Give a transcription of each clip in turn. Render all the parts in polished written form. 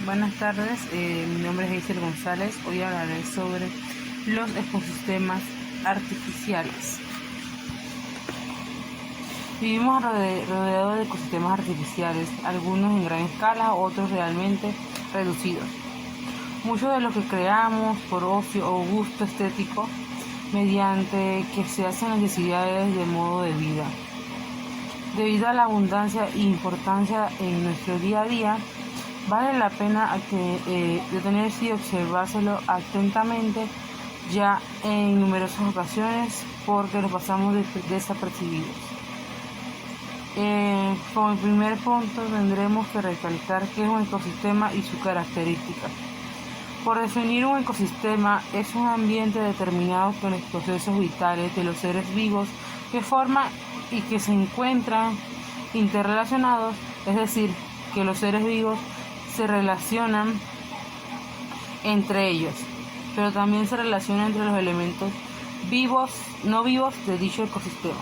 Buenas tardes, mi nombre es Hazel González. Hoy hablaré sobre los ecosistemas artificiales. Vivimos rodeados de ecosistemas artificiales, algunos en gran escala, otros realmente reducidos. Mucho de lo que creamos por ocio o gusto estético, mediante que se hacen necesidades de modo de vida. Debido a la abundancia e importancia en nuestro día a día, vale la pena detenerse y observárselo atentamente ya en numerosas ocasiones porque lo pasamos desapercibidos. Como el primer punto tendremos que recalcar qué es un ecosistema y sus características. Por definir un ecosistema es un ambiente determinado con los procesos vitales de los seres vivos que forman y que se encuentran interrelacionados, es decir, que los seres vivos se relacionan entre ellos, pero también se relacionan entre los elementos vivos, no vivos de dicho ecosistema.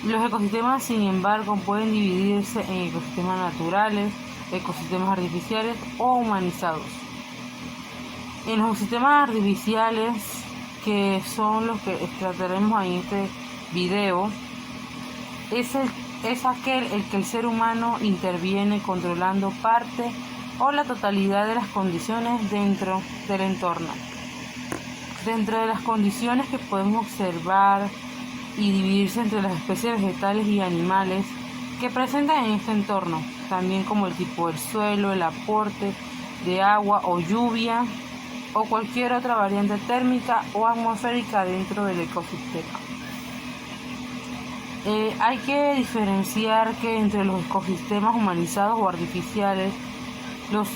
Los ecosistemas, sin embargo, pueden dividirse en ecosistemas naturales, ecosistemas artificiales o humanizados. En los sistemas artificiales, que son los que trataremos en este video, es aquel el que el ser humano interviene controlando parte o la totalidad de las condiciones dentro del entorno. Dentro de las condiciones que podemos observar y dividirse entre las especies vegetales y animales que presentan en este entorno, también como el tipo del suelo, el aporte de agua o lluvia, o cualquier otra variante térmica o atmosférica dentro del ecosistema. Hay que diferenciar que entre los ecosistemas humanizados o artificiales, los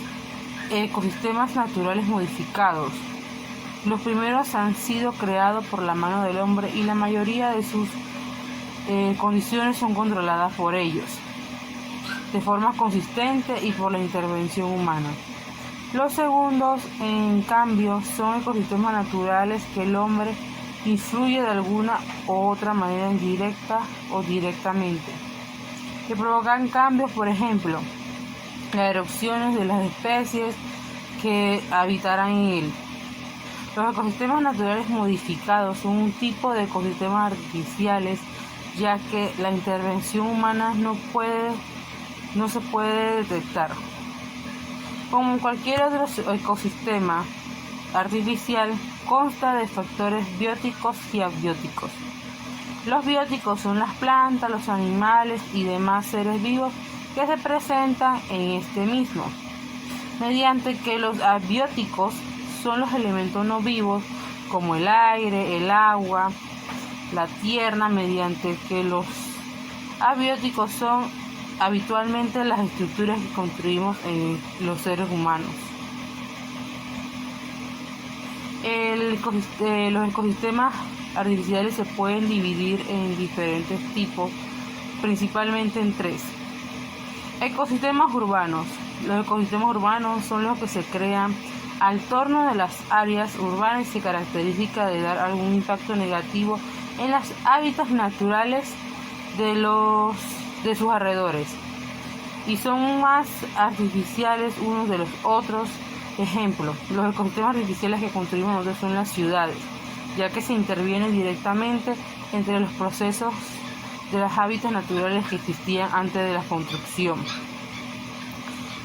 ecosistemas naturales modificados. Los primeros han sido creados por la mano del hombre y la mayoría de sus condiciones son controladas por ellos, de forma consistente y por la intervención humana. Los segundos, en cambio, son ecosistemas naturales que el hombre influye de alguna u otra manera indirecta o directamente, que provocan cambios, por ejemplo, las erupciones de las especies que habitarán en él. Los ecosistemas naturales modificados son un tipo de ecosistemas artificiales, ya que la intervención humana no se puede detectar. Como cualquier otro ecosistema artificial, consta de factores bióticos y abióticos. Los bióticos son las plantas, los animales y demás seres vivos que se presentan en este mismo, mediante que los abióticos son los elementos no vivos como el aire, el agua, la tierra, mediante que los abióticos son habitualmente las estructuras que construimos en los seres humanos. Los ecosistemas artificiales se pueden dividir en diferentes tipos, principalmente en tres. Ecosistemas urbanos. Los ecosistemas urbanos son los que se crean al torno de las áreas urbanas y se caracterizan de dar algún impacto negativo en los hábitats naturales de sus alrededores y son más artificiales unos de los otros. Ejemplo, los ecosistemas artificiales que construimos nosotros son las ciudades, ya que se interviene directamente entre los procesos de los hábitats naturales que existían antes de la construcción.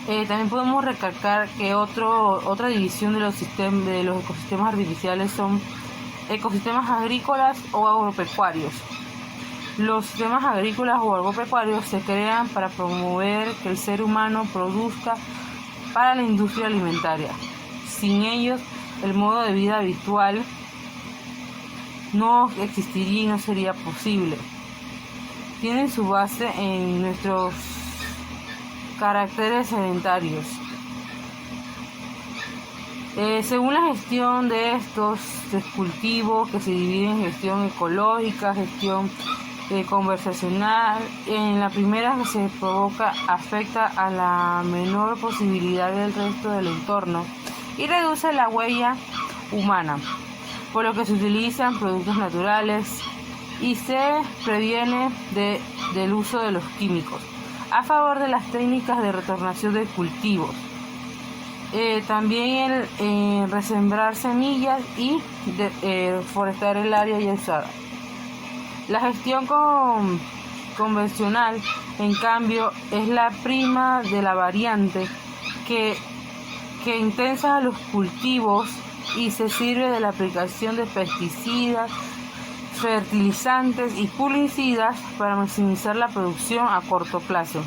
También podemos recalcar que otra división de los ecosistemas artificiales son ecosistemas agrícolas o agropecuarios. Los sistemas agrícolas o agropecuarios se crean para promover que el ser humano produzca para la industria alimentaria. Sin ellos, el modo de vida habitual no existiría y no sería posible. Tienen su base en nuestros caracteres sedentarios. Según la gestión de estos cultivos, que se dividen en gestión ecológica, gestión conversacional, en la primera que se provoca afecta a la menor posibilidad del resto del entorno y reduce la huella humana, por lo que se utilizan productos naturales y se previene del uso de los químicos, a favor de las técnicas de retornación de cultivos. También el resembrar semillas y forestar el área ya usada. La gestión convencional, en cambio, es la prima de la variante que, que intensa los cultivos y se sirve de la aplicación de pesticidas, fertilizantes y pulicidas para maximizar la producción a corto plazo.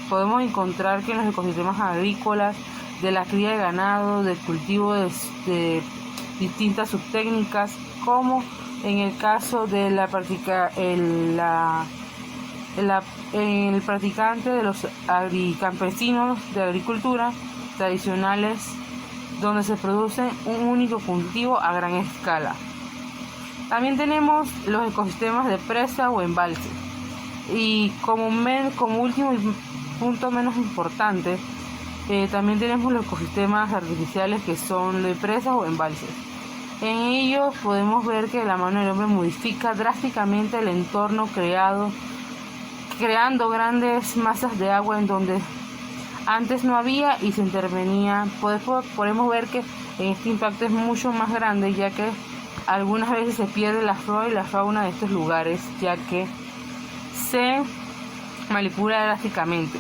Podemos encontrar que en los ecosistemas agrícolas, de la cría de ganado, del cultivo de distintas subtécnicas, como en el caso de la práctica, el practicante de los campesinos de agricultura tradicionales, donde se produce un único cultivo a gran escala. También tenemos los ecosistemas de presa o embalse. Y como último punto menos importante, también tenemos los ecosistemas artificiales que son de presas o embalses. En ellos podemos ver que la mano del hombre modifica drásticamente el entorno creando grandes masas de agua en donde antes no había y se intervenía. Podemos ver que este impacto es mucho más grande, ya que algunas veces se pierde la flora y la fauna de estos lugares, ya que se manipula drásticamente.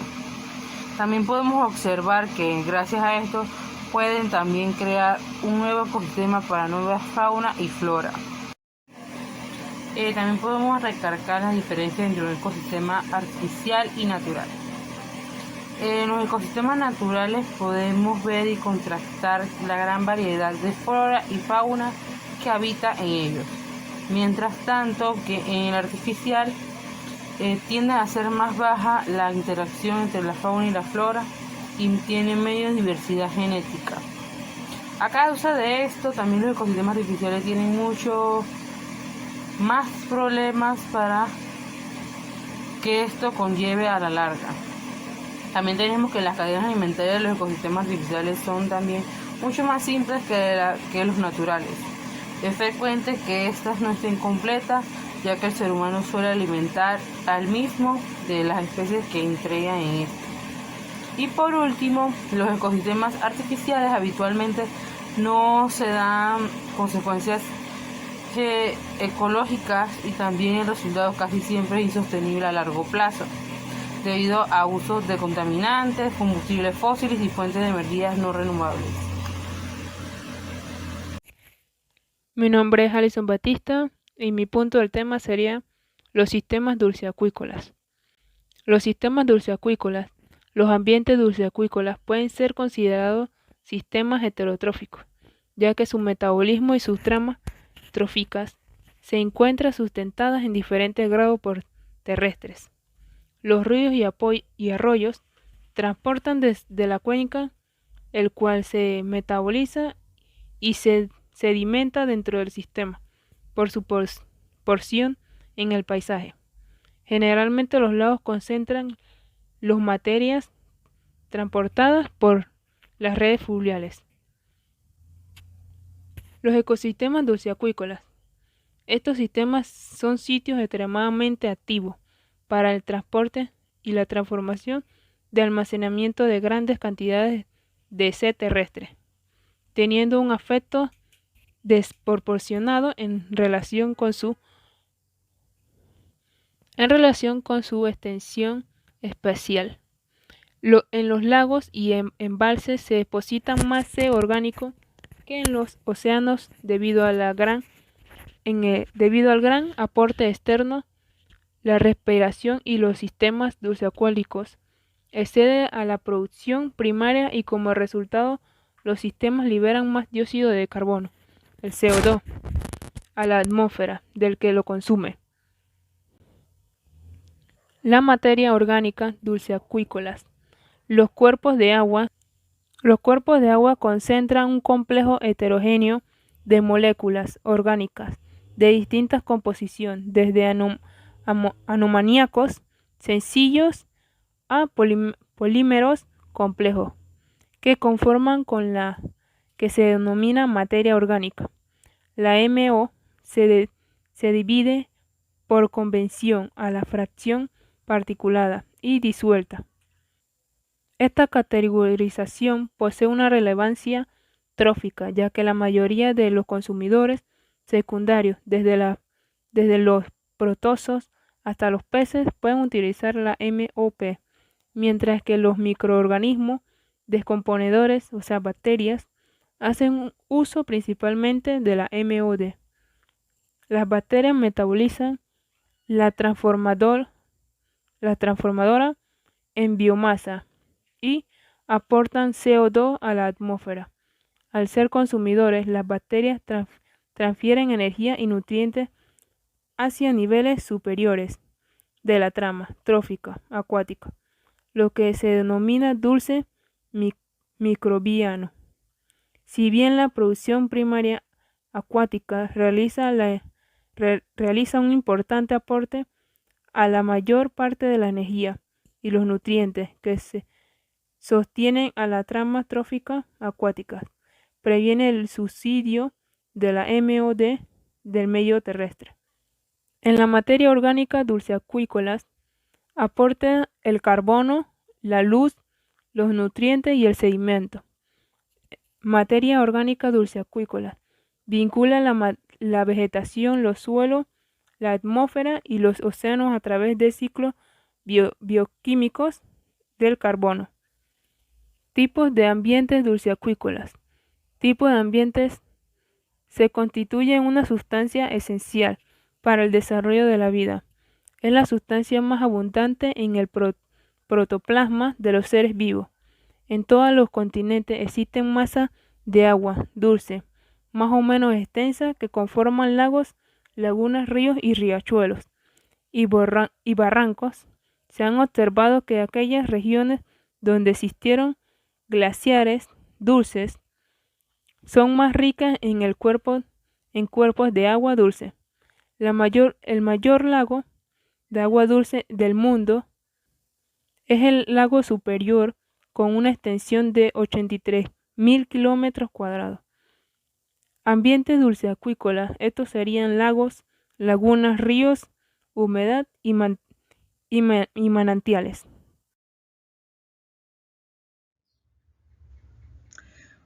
También podemos observar que gracias a esto pueden también crear un nuevo ecosistema para nueva fauna y flora. También podemos recargar las diferencias entre un ecosistema artificial y natural. En los ecosistemas naturales podemos ver y contrastar la gran variedad de flora y fauna que habita en ellos, mientras tanto que en el artificial tiende a ser más baja la interacción entre la fauna y la flora y tiene menos diversidad genética. A causa de esto, también los ecosistemas artificiales tienen mucho más problemas para que esto conlleve a la larga. También tenemos que las cadenas alimentarias de los ecosistemas artificiales son también mucho más simples que los naturales. Es frecuente que estas no estén completas, ya que el ser humano suele alimentar al mismo de las especies que entregan en esto. Y por último, los ecosistemas artificiales habitualmente no se dan consecuencias ecológicas y también el resultado casi siempre es insostenible a largo plazo, debido a usos de contaminantes, combustibles fósiles y fuentes de energías no renovables. Mi nombre es Alison Batista y mi punto del tema sería los sistemas dulceacuícolas. Los sistemas dulceacuícolas, los ambientes dulceacuícolas pueden ser considerados sistemas heterotróficos, ya que su metabolismo y sus tramas tróficas se encuentran sustentadas en diferentes grados por terrestres. Los ríos y arroyos transportan desde la cuenca, el cual se metaboliza y se sedimenta dentro del sistema por su porción en el paisaje. Generalmente los lagos concentran las materias transportadas por las redes fluviales. Los ecosistemas dulceacuícolas. Estos sistemas son sitios extremadamente activos para el transporte y la transformación de almacenamiento de grandes cantidades de sed terrestre, teniendo un efecto desproporcionado en relación con su extensión espacial. En los lagos y embalses se depositan más sed orgánico que en los océanos debido al gran aporte externo. La respiración y los sistemas dulceacuícolas excede a la producción primaria y como resultado los sistemas liberan más dióxido de carbono, el CO2, a la atmósfera del que lo consume. La materia orgánica dulceacuícolas. Los cuerpos de agua concentran un complejo heterogéneo de moléculas orgánicas de distinta composición, desde amoníacos sencillos a polímeros complejos, que conforman con la que se denomina materia orgánica. La MO se divide por convención a la fracción particulada y disuelta. Esta categorización posee una relevancia trófica, ya que la mayoría de los consumidores secundarios, desde los protozoos hasta los peces, pueden utilizar la MOP, mientras que los microorganismos descomponedores, o sea, bacterias, hacen uso principalmente de la MOD. Las bacterias metabolizan la transformadora en biomasa y aportan CO2 a la atmósfera. Al ser consumidores, las bacterias transfieren energía y nutrientes hacia niveles superiores de la trama trófica acuática, lo que se denomina dulce microbiano. Si bien la producción primaria acuática realiza un importante aporte a la mayor parte de la energía y los nutrientes que se sostienen a la trama trófica acuática, previene el subsidio de la MOD del medio terrestre. En la materia orgánica dulceacuícolas aporta el carbono, la luz, los nutrientes y el sedimento. Materia orgánica dulceacuícola vincula la vegetación, los suelos, la atmósfera y los océanos a través de ciclos bioquímicos del carbono. Tipos de ambientes dulceacuícolas. Tipos de ambientes se constituyen una sustancia esencial para el desarrollo de la vida. Es la sustancia más abundante en el protoplasma de los seres vivos. En todos los continentes existen masas de agua dulce, más o menos extensas, que conforman lagos, lagunas, ríos y riachuelos y barrancos. Se han observado que aquellas regiones donde existieron glaciares dulces son más ricas en cuerpos de agua dulce. El mayor lago de agua dulce del mundo es el lago Superior, con una extensión de 83.000 kilómetros cuadrados. Ambientes dulceacuícolas, estos serían lagos, lagunas, ríos, humedad y manantiales.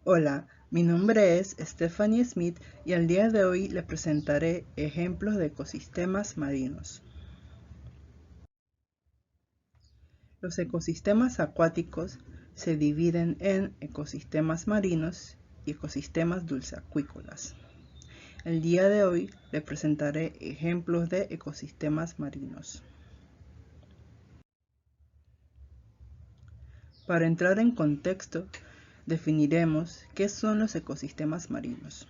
Hola, mi nombre es Stephanie Smith y al día de hoy le presentaré ejemplos de ecosistemas marinos. Los ecosistemas acuáticos se dividen en ecosistemas marinos y ecosistemas dulceacuícolas. El día de hoy le presentaré ejemplos de ecosistemas marinos. Para entrar en contexto, definiremos qué son los ecosistemas marinos.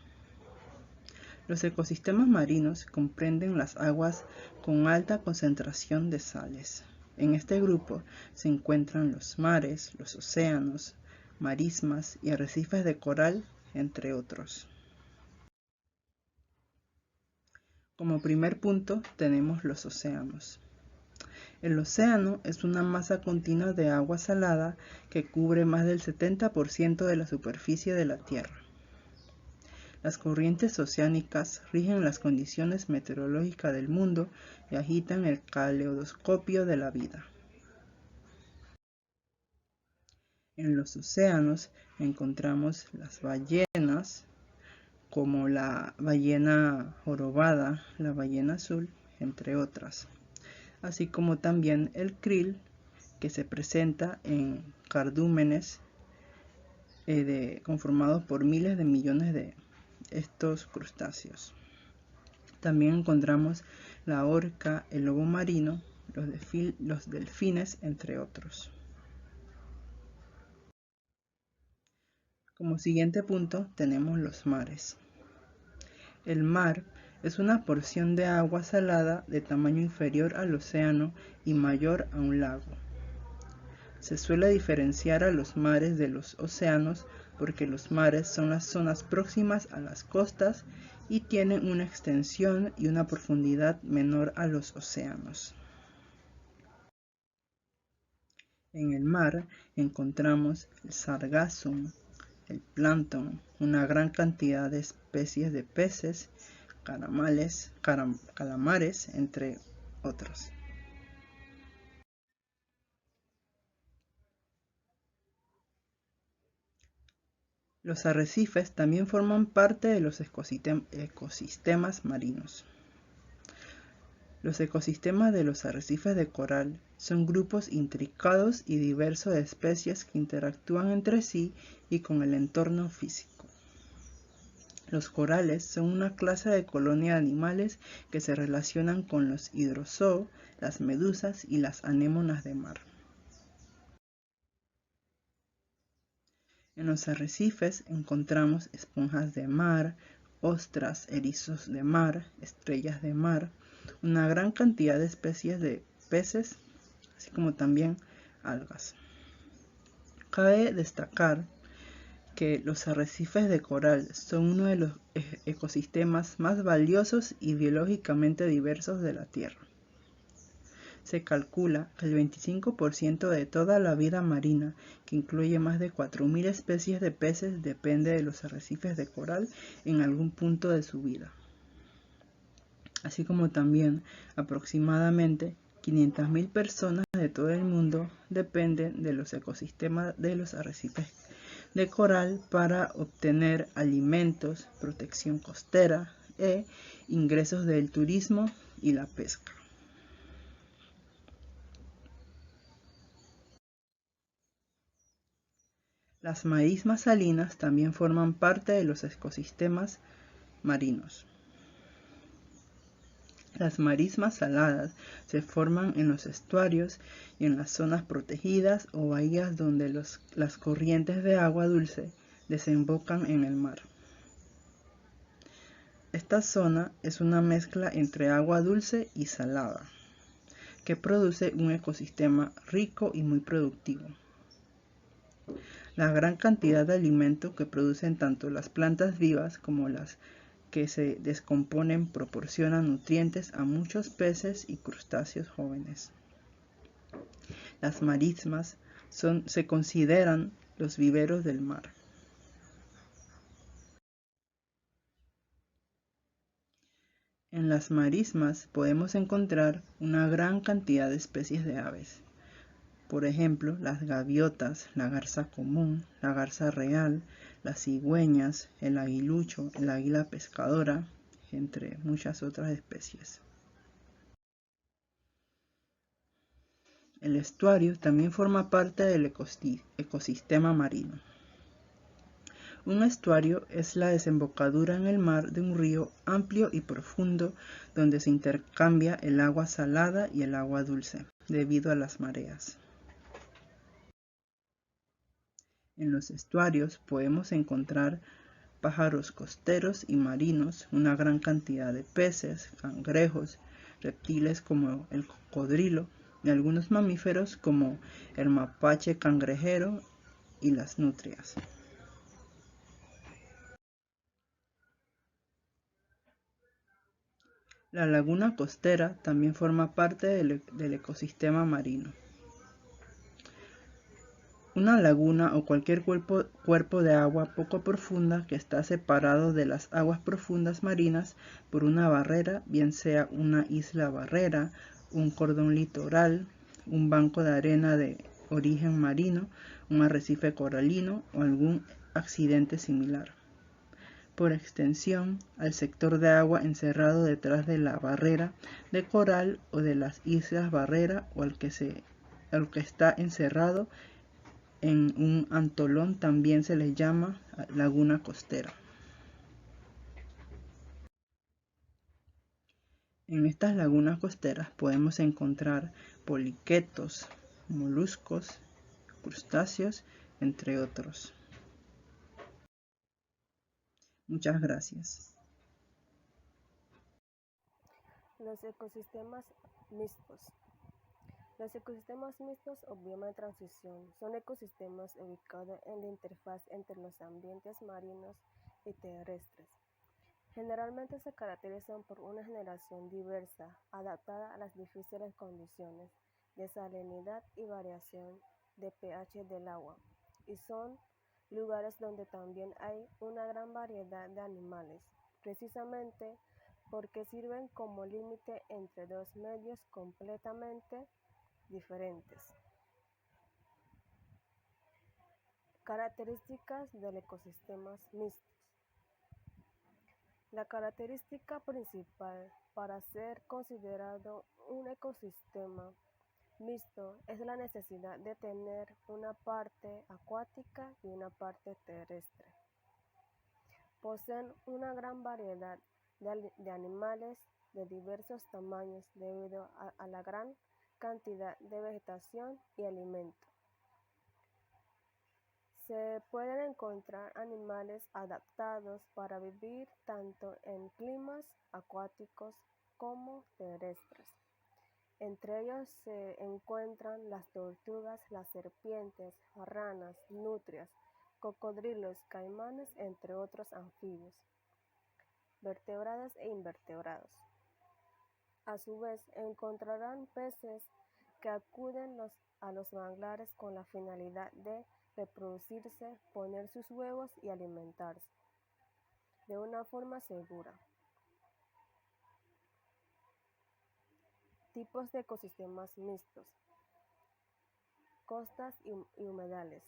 Los ecosistemas marinos comprenden las aguas con alta concentración de sales. En este grupo se encuentran los mares, los océanos, marismas y arrecifes de coral, entre otros. Como primer punto tenemos los océanos. El océano es una masa continua de agua salada que cubre más del 70% de la superficie de la Tierra. Las corrientes oceánicas rigen las condiciones meteorológicas del mundo y agitan el caleidoscopio de la vida. En los océanos encontramos las ballenas, como la ballena jorobada, la ballena azul, entre otras, así como también el krill, que se presenta en cardúmenes conformados por miles de millones de estos crustáceos. También encontramos la orca, el lobo marino, los delfines, entre otros. Como siguiente punto tenemos los mares. El mar es una porción de agua salada de tamaño inferior al océano y mayor a un lago. Se suele diferenciar a los mares de los océanos porque los mares son las zonas próximas a las costas y tienen una extensión y una profundidad menor a los océanos. En el mar encontramos el sargazo, el plancton, una gran cantidad de especies de peces, calamares, entre otros. Los arrecifes también forman parte de los ecosistemas marinos. Los ecosistemas de los arrecifes de coral son grupos intrincados y diversos de especies que interactúan entre sí y con el entorno físico. Los corales son una clase de colonia de animales que se relacionan con los hidrozoos, las medusas y las anémonas de mar. En los arrecifes encontramos esponjas de mar, ostras, erizos de mar, estrellas de mar, una gran cantidad de especies de peces, así como también algas. Cabe destacar que los arrecifes de coral son uno de los ecosistemas más valiosos y biológicamente diversos de la Tierra. Se calcula que el 25% de toda la vida marina, que incluye más de 4.000 especies de peces, depende de los arrecifes de coral en algún punto de su vida. Así como también aproximadamente 500.000 personas de todo el mundo dependen de los ecosistemas de los arrecifes de coral para obtener alimentos, protección costera e ingresos del turismo y la pesca. Las marismas salinas también forman parte de los ecosistemas marinos. Las marismas saladas se forman en los estuarios y en las zonas protegidas o bahías donde las corrientes de agua dulce desembocan en el mar. Esta zona es una mezcla entre agua dulce y salada, que produce un ecosistema rico y muy productivo. La gran cantidad de alimento que producen tanto las plantas vivas como las que se descomponen proporciona nutrientes a muchos peces y crustáceos jóvenes. Las marismas se consideran los viveros del mar. En las marismas podemos encontrar una gran cantidad de especies de aves. Por ejemplo, las gaviotas, la garza común, la garza real, las cigüeñas, el aguilucho, el águila pescadora, entre muchas otras especies. El estuario también forma parte del ecosistema marino. Un estuario es la desembocadura en el mar de un río amplio y profundo donde se intercambia el agua salada y el agua dulce, debido a las mareas. En los estuarios podemos encontrar pájaros costeros y marinos, una gran cantidad de peces, cangrejos, reptiles como el cocodrilo y algunos mamíferos como el mapache cangrejero y las nutrias. La laguna costera también forma parte del ecosistema marino. Una laguna o cualquier cuerpo de agua poco profunda que está separado de las aguas profundas marinas por una barrera, bien sea una isla barrera, un cordón litoral, un banco de arena de origen marino, un arrecife coralino o algún accidente similar. Por extensión, al sector de agua encerrado detrás de la barrera de coral o de las islas barrera o al que está encerrado en un atolón también se les llama laguna costera. En estas lagunas costeras podemos encontrar poliquetos, moluscos, crustáceos, entre otros. Muchas gracias. Los ecosistemas mixtos. Los ecosistemas mixtos o bioma de transición son ecosistemas ubicados en la interfaz entre los ambientes marinos y terrestres. Generalmente se caracterizan por una generación diversa, adaptada a las difíciles condiciones de salinidad y variación de pH del agua, y son lugares donde también hay una gran variedad de animales, precisamente porque sirven como límite entre dos medios completamente diferentes. Características del ecosistema mixtos. La característica principal para ser considerado un ecosistema mixto es la necesidad de tener una parte acuática y una parte terrestre. Poseen una gran variedad de animales de diversos tamaños debido a la gran cantidad de vegetación y alimento. Se pueden encontrar animales adaptados para vivir tanto en climas acuáticos como terrestres. Entre ellos se encuentran las tortugas, las serpientes, ranas, nutrias, cocodrilos, caimanes, entre otros anfibios, vertebrados e invertebrados. A su vez, encontrarán peces que acuden a los manglares con la finalidad de reproducirse, poner sus huevos y alimentarse de una forma segura. Tipos de ecosistemas mixtos. Costas y humedales.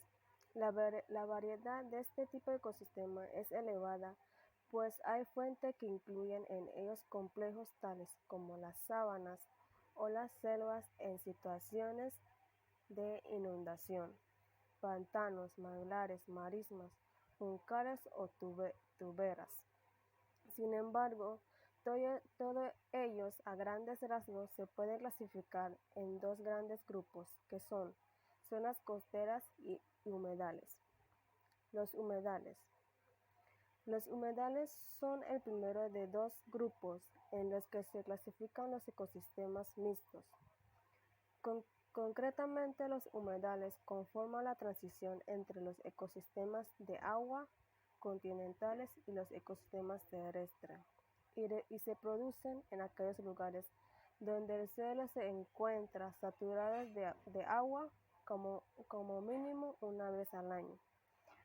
La variedad de este tipo de ecosistema es elevada, pues hay fuentes que incluyen en ellos complejos tales como las sabanas o las selvas en situaciones de inundación, pantanos, manglares, marismas, juncales o turberas. Sin embargo, todos ellos a grandes rasgos se pueden clasificar en dos grandes grupos, que son zonas costeras y humedales. Los humedales. Los humedales son el primero de dos grupos en los que se clasifican los ecosistemas mixtos. Concretamente, los humedales conforman la transición entre los ecosistemas de agua continentales y los ecosistemas terrestres, y se producen en aquellos lugares donde el suelo se encuentra saturado de agua como mínimo una vez al año.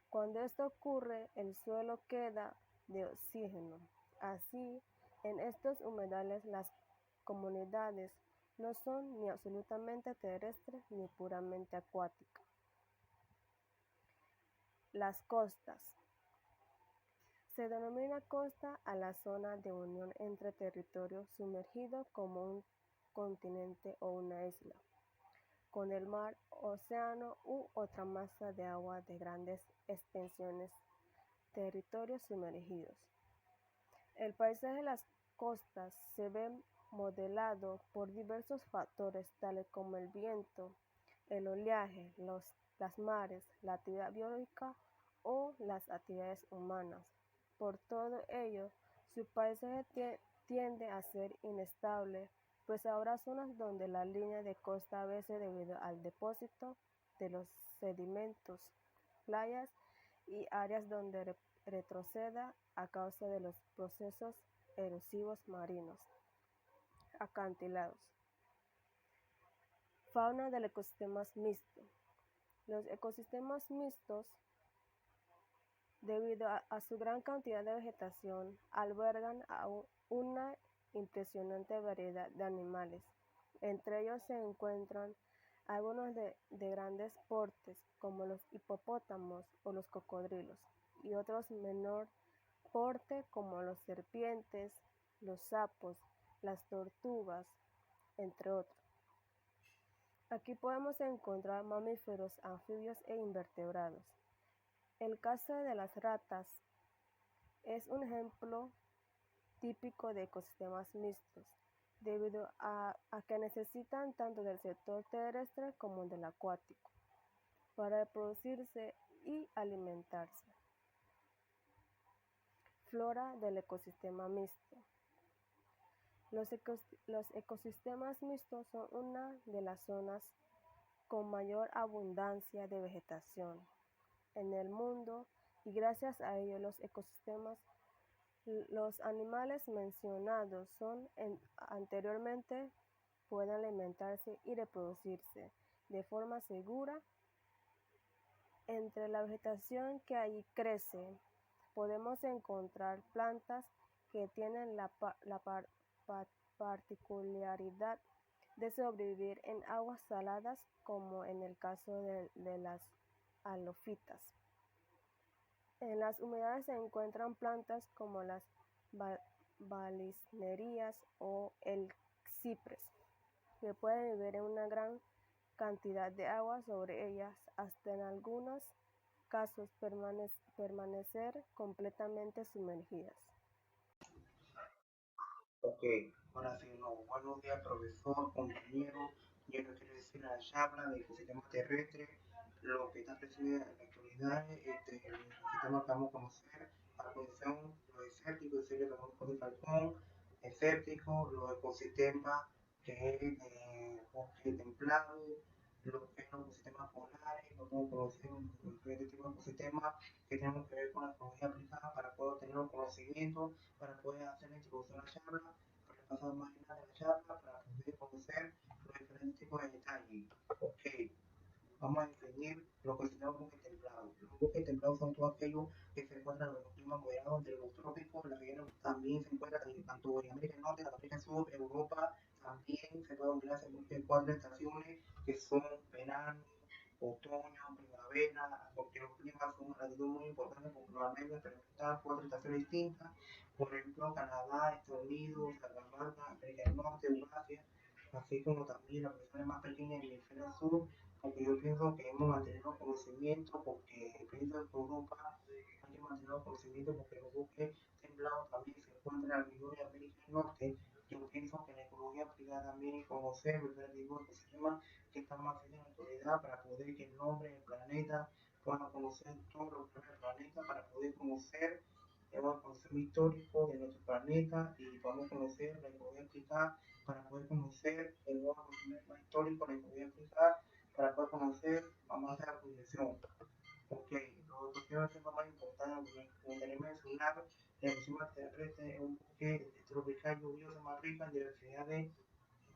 Cuando esto ocurre, el suelo queda de oxígeno. Así, en estos humedales las comunidades no son ni absolutamente terrestres ni puramente acuáticas. Las costas. Se denomina costa a la zona de unión entre territorio sumergido como un continente o una isla, con el mar, océano u otra masa de agua de grandes extensiones, territorios sumergidos. El paisaje de las costas se ve modelado por diversos factores tales como el viento, el oleaje, las mares, la actividad biológica o las actividades humanas. Por todo ello, su paisaje tiende a ser inestable, pues habrá zonas donde la línea de costa a veces debido al depósito de los sedimentos, playas y áreas donde retroceda a causa de los procesos erosivos marinos. Acantilados. Fauna del ecosistema mixto. Los ecosistemas mixtos, debido a su gran cantidad de vegetación, albergan a una impresionante variedad de animales. Entre ellos se encuentran algunos de grandes portes, como los hipopótamos o los cocodrilos, y otros menor porte, como las serpientes, los sapos, las tortugas, entre otros. Aquí podemos encontrar mamíferos, anfibios e invertebrados. El caso de las ratas es un ejemplo típico de ecosistemas mixtos, debido a que necesitan tanto del sector terrestre como del acuático para reproducirse y alimentarse. Flora del ecosistema mixto. Los ecosistemas mixtos son una de las zonas con mayor abundancia de vegetación en el mundo, y gracias a ello los animales mencionados anteriormente pueden alimentarse y reproducirse de forma segura. Entre la vegetación que allí crece, podemos encontrar plantas que tienen la particularidad de sobrevivir en aguas saladas, como en el caso de las halofitas. En las humedades se encuentran plantas como las vallisnerias o el ciprés, que pueden vivir en una gran cantidad de agua sobre ellas, hasta en algunos casos permanecer completamente sumergidas. Ok, ahora sí, no. Buenos días, profesor, compañero. Yo no quiero decir la charla del ecosistema terrestre, lo que está presente en la actualidad, el ecosistema que vamos a conocer, a continuación, los desérticos, serie que vamos a conocer Falcón, desérticos, los ecosistemas que es bosque templado, lo que es los ecosistemas polares, lo que vamos a conocer diferentes tipos de ecosistemas que tenemos que ver con la ecología aplicada para poder tener un conocimiento para poder hacer la introducción a la charla, para pasar más de la charla, para poder conocer los diferentes tipos de detalles. Ok, vamos a definir lo que se llama bosque templado. Los bosques templados son todos aquellos que se encuentran en los climas moderados entre los trópicos, la región también se encuentra tanto en América del Norte, América del Sur, Europa, también se puede unir en bosques de 4 estaciones que son verano, otoño, primavera, porque los climas son muy importantes porque normalmente experimentan 4 estaciones distintas. Por ejemplo, Canadá, Estados Unidos, Dinamarca, América del Norte, Eurasia, así como también las regiones más pequeñas del hemisferio sur, porque yo pienso que hemos mantenido conocimiento, porque pienso que Europa hay que mantener conocimiento porque los bosques templados también se encuentran alrededor de América del Norte. Yo pienso que la ecología aplicada también y conocer el tipo de ecosistemas que están más en la actualidad para poder que el hombre, el planeta, pueda conocer todo lo que es el planeta, para poder conocer el conocimiento histórico de nuestro planeta y podamos conocer la ecología aplicada para poder conocer el nuevo conocimiento histórico, la ecología aplicada para poder conocer, vamos a hacer la proyección. Ok, los dos temas más importantes que me gustaría mencionar, el ecosistema terrestre es un bosque tropical lluvioso más rico en diversidad de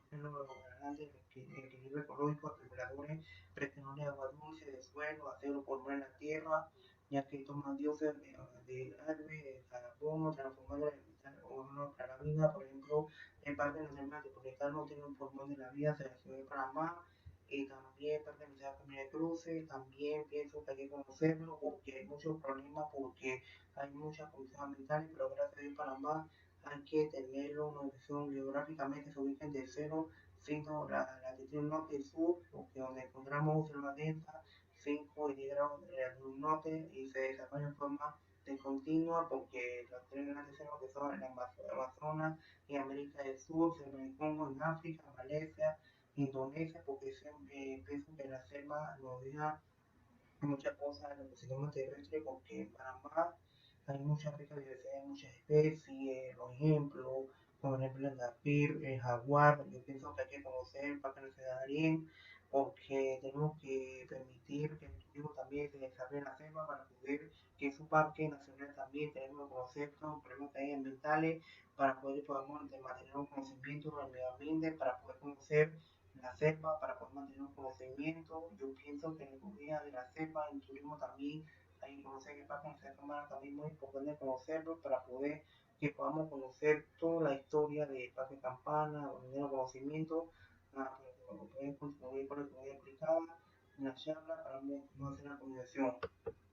grandes equilibrio ecológico, acumuladores, retenedores de agua dulce, de suelo, acero por en la tierra, ya que toman dióxido de aire, de carbono, transformando o para la vida, por ejemplo, en parte de los animales no tienen un pulmón de la vida, se la ciudad de Panamá, y también pertenece a la familia de cruces, también pienso que hay que conocerlo porque hay muchos problemas, porque hay muchas condiciones ambientales, pero gracias a Dios Panamá hay que tenerlo una ubicación geográficamente, se ubica de cero, sino la latitud norte y sur, porque donde encontramos selva densa, 5 y 10 grados del norte y se desarrolla en forma de continua, porque las 3 grandes selvas que son en Amazonas y América del Sur, se en Congo, en África, Malasia, Indonesia, porque pienso que la selva nos deja muchas cosas en el ecosistema terrestre, porque en Panamá hay mucha rica diversidad de muchas especies, por ejemplo, el tapir, el jaguar, yo pienso que hay que conocer para que no se da bien, porque tenemos que permitir que el turismo también se desarrolle en la selva para poder que su parque nacional también tenemos que conocer todos los problemas que hay ambientales, para poder podamos mantener un conocimiento del medio ambiente, para poder conocer la selva, para poder mantener un conocimiento. Yo pienso que en la economía de la selva, en el turismo también, hay que conocer que para conocer cámara también muy importante conocerlo para poder que podamos conocer toda la historia de Parque Campana, tener conocimiento, para poder contribuir con la economía aplicada en la charla para no hacer la comunicación.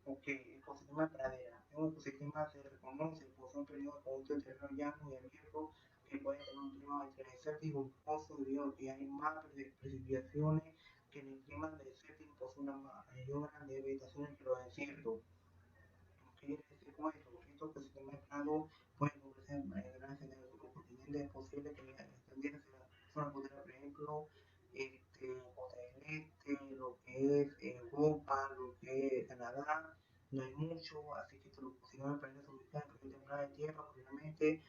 Ok, ecosistema de pradera. Es un ecosistema que se reconoce por ser un periodo de conjunto entre terreno llano y abierto que puede tener un clima entre desértico y boscoso debido a que hay más precipitaciones que en el clima desértico posee una mayor cantidad de vegetación que los desiertos. ¿Qué quiere decir con esto? Estos ecosistemas de prado pueden convertirse en grandes escenarios de continentes. Es posible que extendiesen zona costera, por ejemplo, Costa del Este, lo que es Europa, lo que es Canadá, no hay mucho, así que los ecosistemas planetas se ubican en temporada de tierra, posiblemente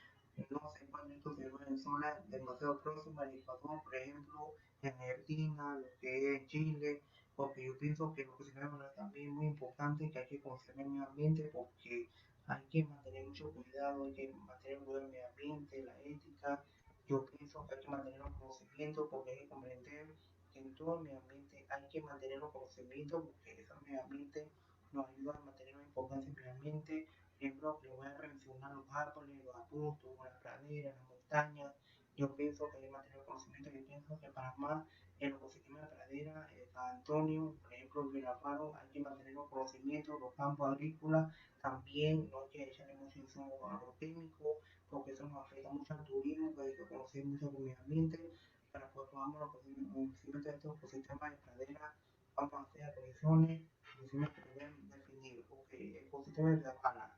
no se encuentran estos en zonas demasiado próximas al Ecuador, por ejemplo, en Argentina, lo que es Chile, porque yo pienso que lo que se llama también muy importante que hay que conservar el medio ambiente porque hay que mantener mucho cuidado, hay que mantener el cuidado del medio ambiente, la ética. Yo pienso que hay que mantener los conocimientos porque hay que comprender que en todo el medio ambiente hay que mantener los conocimientos porque ese medio ambiente nos ayuda a mantener la importancia del medio ambiente. Por ejemplo, que voy a mencionar los árboles, los arbustos, las praderas, las montañas. Yo pienso que hay que mantener el conocimiento. Yo pienso que para más el ecosistema de pradera, San Antonio, por ejemplo, ejemplo, el grafano, hay que mantener los conocimientos, los campos agrícolas, también no hay que echarle mucho insumo agroquímico, porque eso nos afecta mucho al turismo, que hay que conocer mucho el medio ambiente, para poder tomar los conocimientos de estos ecosistemas de pradera, vamos a hacer actualizaciones, condiciones que deben definir, porque el ecosistema de sabana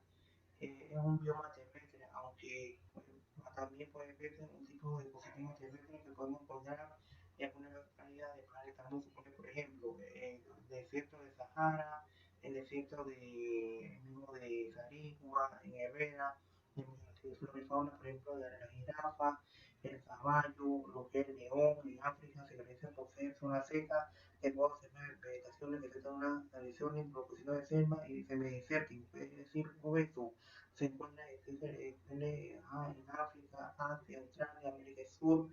es un bioma terrestre, aunque también puede verse un tipo de ecosistema terrestre que podemos encontrar en alguna localidad de planeta. Vamos a suponer, por ejemplo, el desierto de Sahara, el desierto de Sarigua, en Herrera, en flora y fauna, por ejemplo, de la jirafa, el caballo, lo que es el león, en África se caracteriza por ser zona seca, que puede observar vegetaciones que tratan unas tradiciones, proporciones de selva y semidesértico, es decir, obeso. Se encuentra en África, Asia, Australia, América del Sur.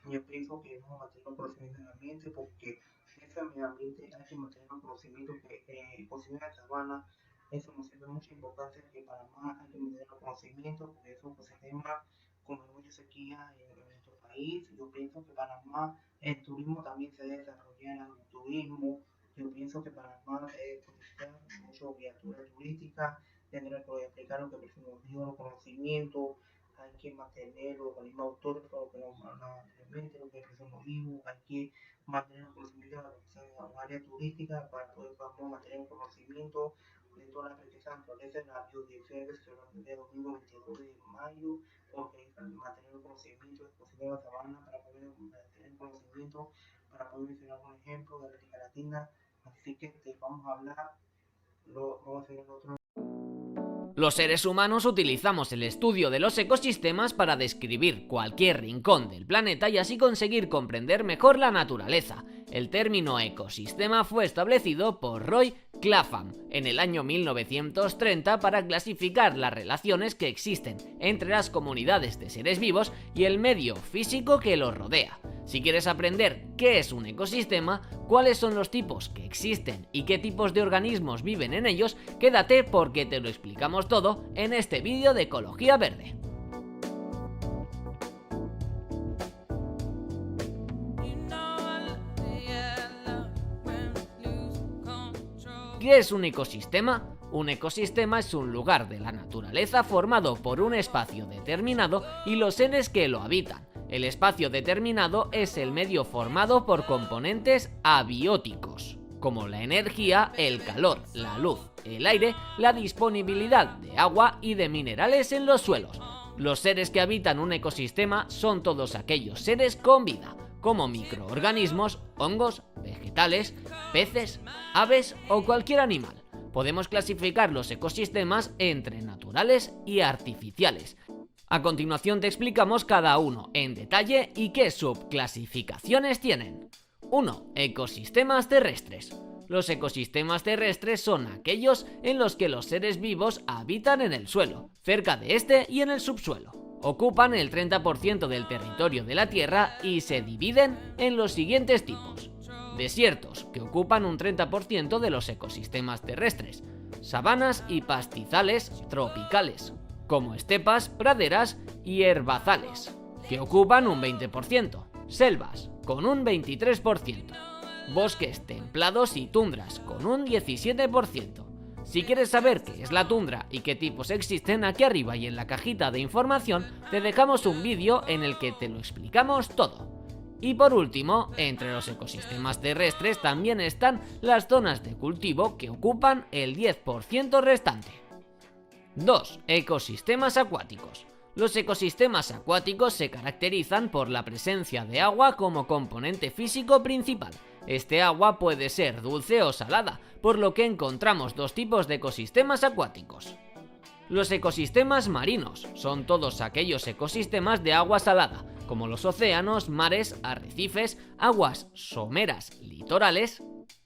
Yo pienso que debemos mantener un conocimiento del ambiente porque ese medio ambiente hay que mantener un conocimiento que ecosistema de sabana es de mucha importancia que Panamá hay que mantener un conocimiento porque es un ecosistema con mucha sequía en nuestro país. Yo pienso que Panamá, el turismo también se debe desarrollar en el turismo. Yo pienso que Panamá debe potenciar mucho viatura turística, tener que explicar lo que nos dio los conocimientos. Hay que mantener los organismos autónomos, lo que nos hablaba anteriormente, lo que somos vivos, hay que mantener el conocimiento de la área turística para poder mantener el conocimiento de toda la riqueza naturaleza de la biodiversidad que se celebra el domingo 22 de mayo, porque hay que mantener el conocimiento del ecosistema de sabana para poder mantener el conocimiento, para poder mencionar un ejemplo de América Latina. Así que te vamos a hablar, vamos a hacer otro. Los seres humanos utilizamos el estudio de los ecosistemas para describir cualquier rincón del planeta y así conseguir comprender mejor la naturaleza. El término ecosistema fue establecido por Roy Clapham en el año 1930 para clasificar las relaciones que existen entre las comunidades de seres vivos y el medio físico que los rodea. Si quieres aprender qué es un ecosistema, cuáles son los tipos que existen y qué tipos de organismos viven en ellos, quédate porque te lo explicamos todo en este vídeo de Ecología Verde. ¿Qué es un ecosistema? Un ecosistema es un lugar de la naturaleza formado por un espacio determinado y los seres que lo habitan. El espacio determinado es el medio formado por componentes abióticos, como la energía, el calor, la luz, el aire, la disponibilidad de agua y de minerales en los suelos. Los seres que habitan un ecosistema son todos aquellos seres con vida, como microorganismos, hongos, vegetales, peces, aves o cualquier animal. Podemos clasificar los ecosistemas entre naturales y artificiales. A continuación te explicamos cada uno en detalle y qué subclasificaciones tienen. 1. Ecosistemas terrestres. Los ecosistemas terrestres son aquellos en los que los seres vivos habitan en el suelo, cerca de este y en el subsuelo. Ocupan el 30% del territorio de la Tierra y se dividen en los siguientes tipos. Desiertos, que ocupan un 30% de los ecosistemas terrestres. Sabanas y pastizales tropicales, como estepas, praderas y herbazales, que ocupan un 20%. Selvas, con un 23%. Bosques templados y tundras, con un 17%. Si quieres saber qué es la tundra y qué tipos existen, aquí arriba y en la cajita de información te dejamos un vídeo en el que te lo explicamos todo. Y por último, entre los ecosistemas terrestres también están las zonas de cultivo que ocupan el 10% restante. 2. Ecosistemas acuáticos. Los ecosistemas acuáticos se caracterizan por la presencia de agua como componente físico principal. Este agua puede ser dulce o salada, por lo que encontramos dos tipos de ecosistemas acuáticos. Los ecosistemas marinos son todos aquellos ecosistemas de agua salada, como los océanos, mares, arrecifes, aguas someras litorales,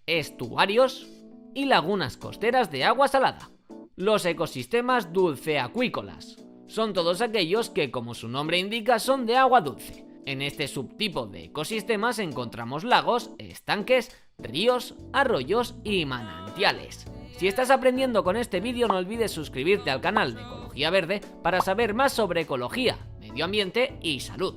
estuarios y lagunas costeras de agua salada. Los ecosistemas dulceacuícolas son todos aquellos que, como su nombre indica, son de agua dulce. En este subtipo de ecosistemas encontramos lagos, estanques, ríos, arroyos y manantiales. Si estás aprendiendo con este vídeo, no olvides suscribirte al canal de Ecología Verde para saber más sobre ecología, medio ambiente y salud.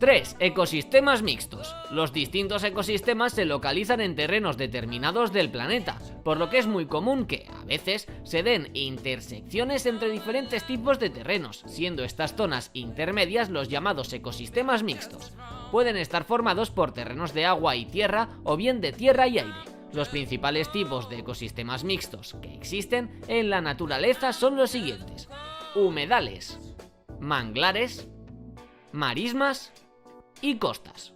3. Ecosistemas mixtos. Los distintos ecosistemas se localizan en terrenos determinados del planeta, por lo que es muy común que, a veces, se den intersecciones entre diferentes tipos de terrenos, siendo estas zonas intermedias los llamados ecosistemas mixtos. Pueden estar formados por terrenos de agua y tierra o bien de tierra y aire. Los principales tipos de ecosistemas mixtos que existen en la naturaleza son los siguientes: humedales, manglares, marismas y costas.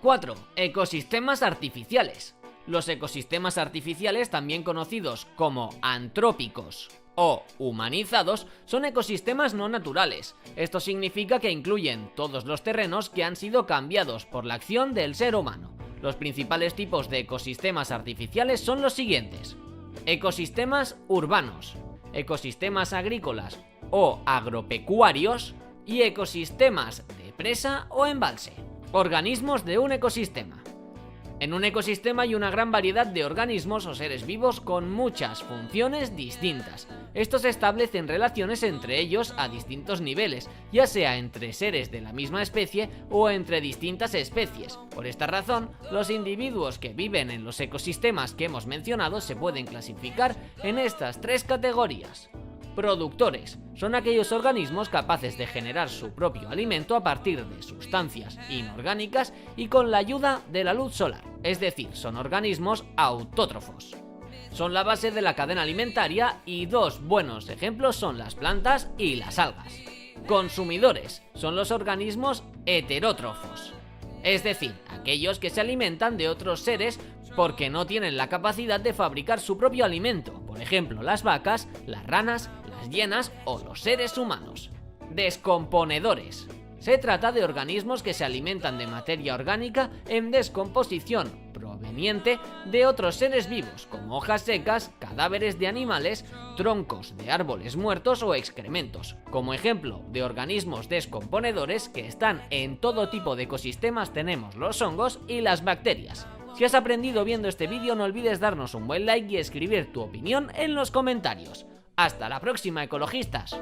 4. Ecosistemas artificiales. Los ecosistemas artificiales, también conocidos como antrópicos o humanizados, son ecosistemas no naturales. Esto significa que incluyen todos los terrenos que han sido cambiados por la acción del ser humano. Los principales tipos de ecosistemas artificiales son los siguientes: ecosistemas urbanos, ecosistemas agrícolas o agropecuarios y ecosistemas de presa o embalse. Organismos de un ecosistema. En un ecosistema hay una gran variedad de organismos o seres vivos con muchas funciones distintas. Estos establecen relaciones entre ellos a distintos niveles, ya sea entre seres de la misma especie o entre distintas especies. Por esta razón, los individuos que viven en los ecosistemas que hemos mencionado se pueden clasificar en estas 3 categorías. Productores. Son aquellos organismos capaces de generar su propio alimento a partir de sustancias inorgánicas y con la ayuda de la luz solar, es decir, son organismos autótrofos. Son la base de la cadena alimentaria y 2 buenos ejemplos son las plantas y las algas. Consumidores. Son los organismos heterótrofos, es decir, aquellos que se alimentan de otros seres porque no tienen la capacidad de fabricar su propio alimento, por ejemplo las vacas, las ranas, las hienas o los seres humanos. Descomponedores. Se trata de organismos que se alimentan de materia orgánica en descomposición proveniente de otros seres vivos, como hojas secas, cadáveres de animales, troncos de árboles muertos o excrementos. Como ejemplo de organismos descomponedores que están en todo tipo de ecosistemas tenemos los hongos y las bacterias. Si has aprendido viendo este vídeo, no olvides darnos un buen like y escribir tu opinión en los comentarios. ¡Hasta la próxima, ecologistas!